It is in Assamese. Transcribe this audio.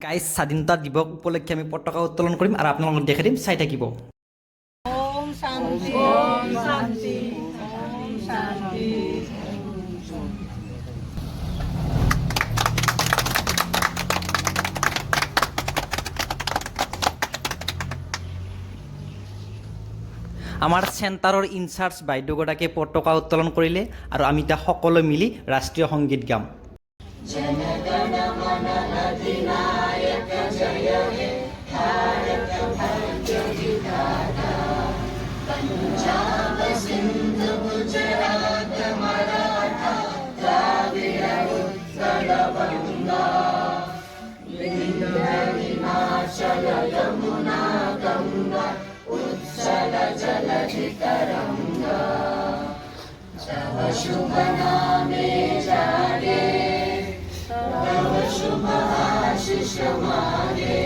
গাইজ স্বাধীনতা দিৱস উপলক্ষে আমি পতাকা উত্তোলন কৰিম আৰু আপোনালোকক দেখাই দিম, চাই থাকিব। ওম শান্তি ওম শান্তি ওম শান্তি। আমাৰ চেণ্টাৰৰ ইনচাৰ্জ বাইদেউগৰাকীয়ে পতাকা উত্তোলন কৰিলে আৰু আমি এতিয়া সকলোৱে মিলি ৰাষ্ট্ৰীয় সংগীত গাম। शुभ नामे जागे तव शुभ आशीष मागे।